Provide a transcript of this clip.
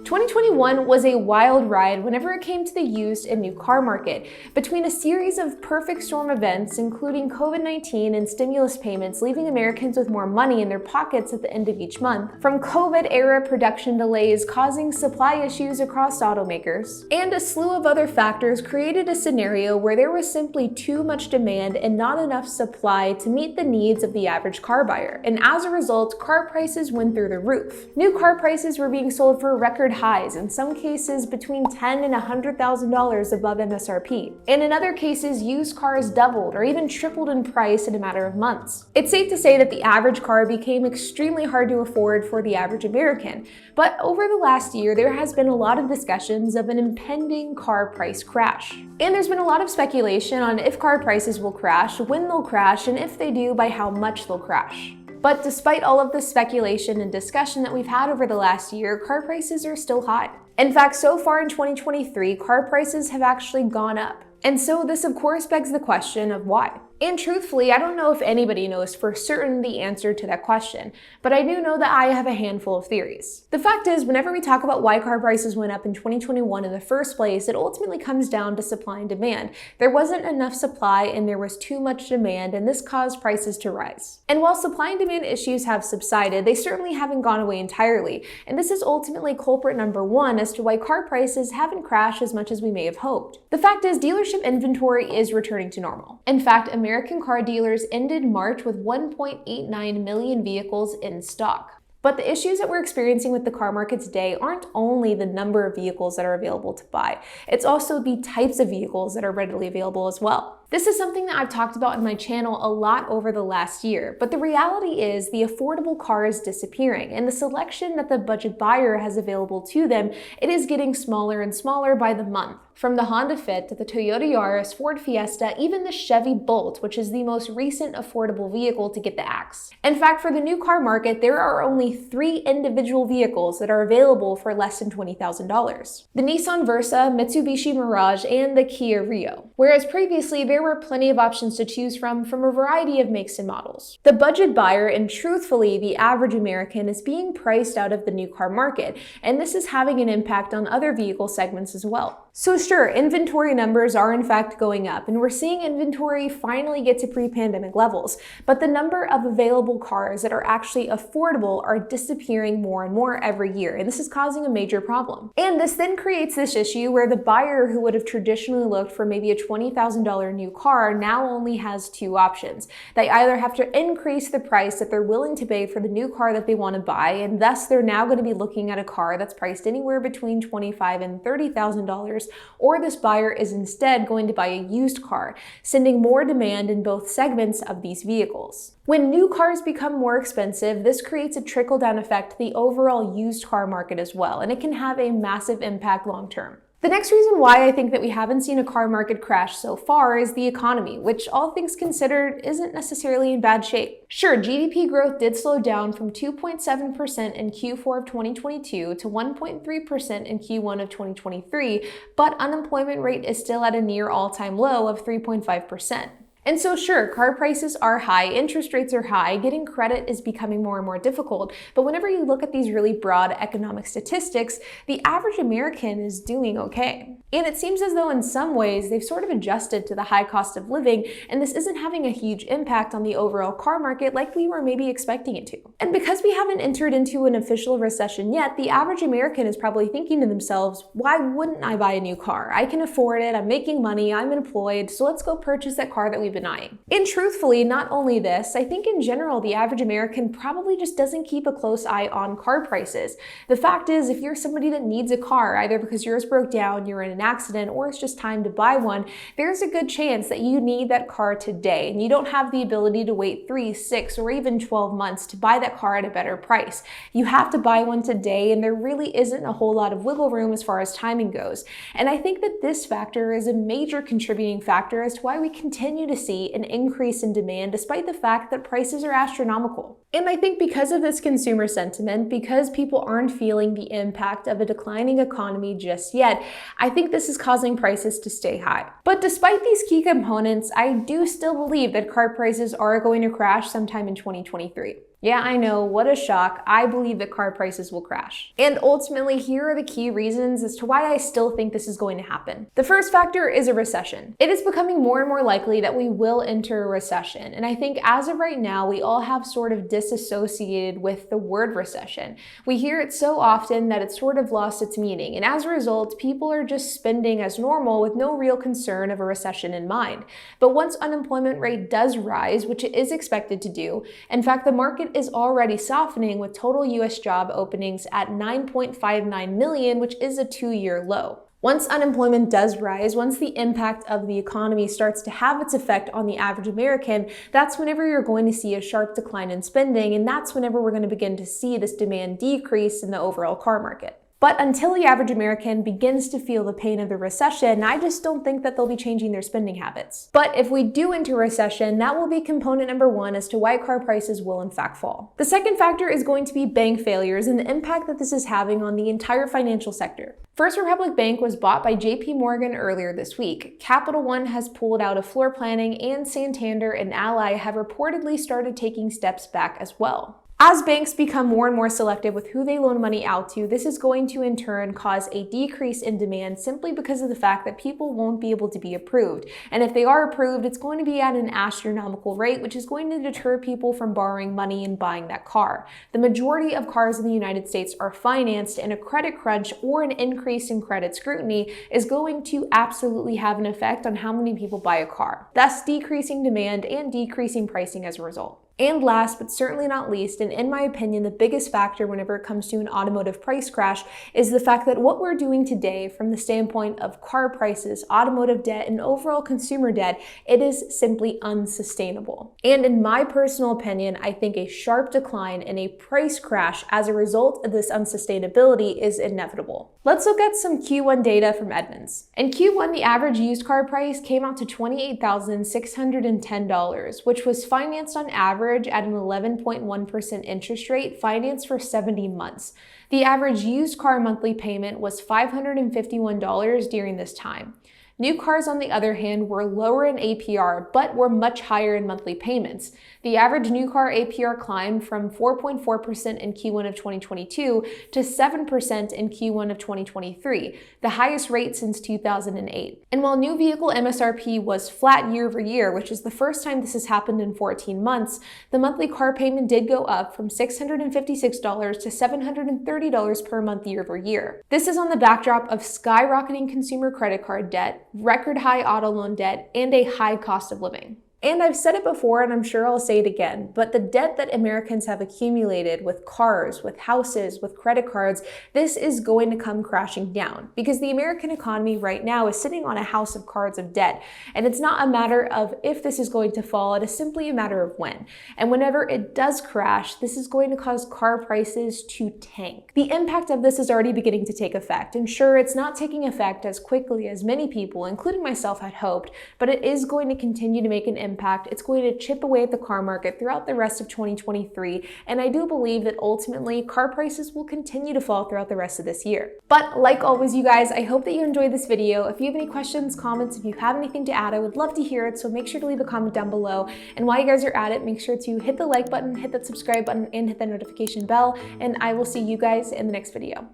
2021 was a wild ride whenever it came to the used and new car market. Between a series of perfect storm events, including COVID-19 and stimulus payments leaving Americans with more money in their pockets at the end of each month, from COVID-era production delays causing supply issues across automakers, and a slew of other factors created a scenario where there was simply too much demand and not enough supply to meet the needs of the average car buyer. And as a result, car prices went through the roof. New car prices were being sold for record highs, in some cases between $10,000 and $100,000 above MSRP. And in other cases, used cars doubled or even tripled in price in a matter of months. It's safe to say that the average car became extremely hard to afford for the average American. But over the last year, there has been a lot of discussions of an impending car price crash. And there's been a lot of speculation on if car prices will crash, when they'll crash, and if they do, by how much they'll crash. But despite all of the speculation and discussion that we've had over the last year, car prices are still high. In fact, so far in 2023, car prices have actually gone up. And so this of course begs the question of why. And truthfully, I don't know if anybody knows for certain the answer to that question, but I do know that I have a handful of theories. The fact is, whenever we talk about why car prices went up in 2021 in the first place, it ultimately comes down to supply and demand. There wasn't enough supply and there was too much demand, and this caused prices to rise. And while supply and demand issues have subsided, they certainly haven't gone away entirely, and this is ultimately culprit number one as to why car prices haven't crashed as much as we may have hoped. The fact is, dealership inventory is returning to normal. In fact, American car dealers ended March with 1.89 million vehicles in stock. But the issues that we're experiencing with the car market today aren't only the number of vehicles that are available to buy, it's also the types of vehicles that are readily available as well. This is something that I've talked about in my channel a lot over the last year, but the reality is the affordable car is disappearing, and the selection that the budget buyer has available to them, it is getting smaller and smaller by the month. From the Honda Fit to the Toyota Yaris, Ford Fiesta, even the Chevy Bolt, which is the most recent affordable vehicle to get the axe. In fact, for the new car market, there are only 3 individual vehicles that are available for less than $20,000. The Nissan Versa, Mitsubishi Mirage, and the Kia Rio. Whereas previously, there were plenty of options to choose from a variety of makes and models. The budget buyer, and truthfully the average American, is being priced out of the new car market, and this is having an impact on other vehicle segments as well. So sure, inventory numbers are in fact going up, and we're seeing inventory finally get to pre-pandemic levels, but the number of available cars that are actually affordable are disappearing more and more every year, and this is causing a major problem. And this then creates this issue where the buyer who would have traditionally looked for maybe a $20,000 new car now only has 2 options. They either have to increase the price that they're willing to pay for the new car that they want to buy, and thus they're now going to be looking at a car that's priced anywhere between $25,000 and $30,000, or this buyer is instead going to buy a used car, sending more demand in both segments of these vehicles. When new cars become more expensive, this creates a trickle-down effect to the overall used car market as well, and it can have a massive impact long term. The next reason why I think that we haven't seen a car market crash so far is the economy, which all things considered isn't necessarily in bad shape. Sure, GDP growth did slow down from 2.7% in Q4 of 2022 to 1.3% in Q1 of 2023, but unemployment rate is still at a near all-time low of 3.5%. And so sure, car prices are high, interest rates are high, getting credit is becoming more and more difficult, but whenever you look at these really broad economic statistics, the average American is doing okay. And it seems as though in some ways they've sort of adjusted to the high cost of living, and this isn't having a huge impact on the overall car market like we were maybe expecting it to. And because we haven't entered into an official recession yet, the average American is probably thinking to themselves, why wouldn't I buy a new car? I can afford it, I'm making money, I'm employed, so let's go purchase that car that we've been eyeing. And truthfully, not only this, I think in general the average American probably just doesn't keep a close eye on car prices. The fact is, if you're somebody that needs a car, either because yours broke down, you're in an accident, or it's just time to buy one, there's a good chance that you need that car today, and you don't have the ability to wait 3, 6, or even 12 months to buy that car at a better price. You have to buy one today, and there really isn't a whole lot of wiggle room as far as timing goes. And I think that this factor is a major contributing factor as to why we continue to see an increase in demand despite the fact that prices are astronomical. And I think because of this consumer sentiment, because people aren't feeling the impact of a declining economy just yet, I think this is causing prices to stay high. But despite these key components, I do still believe that car prices are going to crash sometime in 2023. Yeah, I know, what a shock. I believe that car prices will crash. And ultimately, here are the key reasons as to why I still think this is going to happen. The first factor is a recession. It is becoming more and more likely that we will enter a recession. And I think as of right now, we all have sort of disassociated with the word recession. We hear it so often that it's sort of lost its meaning. And as a result, people are just spending as normal with no real concern of a recession in mind. But once unemployment rate does rise, which it is expected to do, in fact, the market is already softening with total US job openings at 9.59 million, which is a 2-year low. Once unemployment does rise, once the impact of the economy starts to have its effect on the average American, that's whenever you're going to see a sharp decline in spending, and that's whenever we're going to begin to see this demand decrease in the overall car market. But until the average American begins to feel the pain of the recession, I just don't think that they'll be changing their spending habits. But if we do enter recession, that will be component number one as to why car prices will in fact fall. The second factor is going to be bank failures and the impact that this is having on the entire financial sector. First Republic Bank was bought by JP Morgan earlier this week. Capital One has pulled out of floor planning, and Santander and Ally have reportedly started taking steps back as well. As banks become more and more selective with who they loan money out to, this is going to in turn cause a decrease in demand simply because of the fact that people won't be able to be approved. And if they are approved, it's going to be at an astronomical rate, which is going to deter people from borrowing money and buying that car. The majority of cars in the United States are financed, and a credit crunch or an increase in credit scrutiny is going to absolutely have an effect on how many people buy a car, thus decreasing demand and decreasing pricing as a result. And last, but certainly not least, and in my opinion, the biggest factor whenever it comes to an automotive price crash is the fact that what we're doing today from the standpoint of car prices, automotive debt, and overall consumer debt, it is simply unsustainable. And in my personal opinion, I think a sharp decline and a price crash as a result of this unsustainability is inevitable. Let's look at some Q1 data from Edmunds. In Q1, the average used car price came out to $28,610, which was financed on average at an 11.1% interest rate, financed for 70 months. The average used car monthly payment was $551 during this time. New cars, on the other hand, were lower in APR, but were much higher in monthly payments. The average new car APR climbed from 4.4% in Q1 of 2022 to 7% in Q1 of 2023, the highest rate since 2008. And while new vehicle MSRP was flat year over year, which is the first time this has happened in 14 months, the monthly car payment did go up from $656 to $730 per month year over year. This is on the backdrop of skyrocketing consumer credit card debt, record high auto loan debt, and a high cost of living. And I've said it before, and I'm sure I'll say it again, but the debt that Americans have accumulated with cars, with houses, with credit cards, this is going to come crashing down because the American economy right now is sitting on a house of cards of debt. And it's not a matter of if this is going to fall, it is simply a matter of when. And whenever it does crash, this is going to cause car prices to tank. The impact of this is already beginning to take effect. And sure, it's not taking effect as quickly as many people, including myself, had hoped, but it is going to continue to make an impact. It's going to chip away at the car market throughout the rest of 2023, and I do believe that ultimately car prices will continue to fall throughout the rest of this year. But like always, you guys, I hope that you enjoyed this video. If you have any questions, comments, if you have anything to add, I would love to hear it, so make sure to leave a comment down below. And while you guys are at it, make sure to hit the like button, hit that subscribe button, and hit that notification bell, and I will see you guys in the next video.